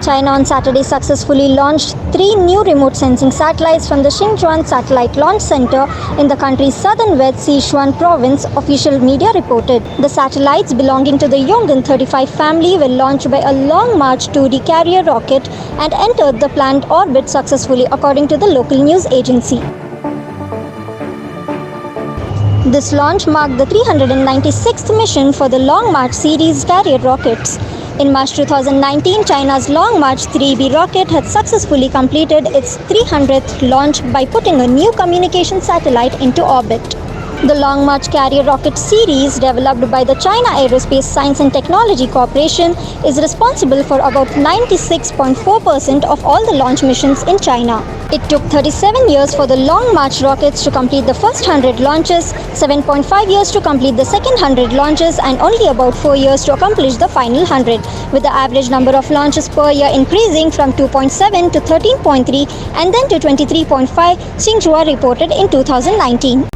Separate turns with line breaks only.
China on Saturday successfully launched 3 new remote sensing satellites from the Xinchuan Satellite Launch Center in the country's southern west Sichuan province, official media reported. The satellites belonging to the Yong'an 35 family were launched by a Long March 2D carrier rocket and entered the planned orbit successfully, according to the local news agency. This launch marked the 396th mission for the Long March series carrier rockets. In March 2019, China's Long March 3B rocket had successfully completed its 300th launch by putting a new communication satellite into orbit. The Long March carrier rocket series, developed by the China Aerospace Science and Technology Corporation, is responsible for about 96.4% of all the launch missions in China. It took 37 years for the Long March rockets to complete the first 100 launches, 7.5 years to complete the second 100 launches, and only about 4 years to accomplish the final 100, with the average number of launches per year increasing from 2.7 to 13.3 and then to 23.5, Xinhua reported in 2019.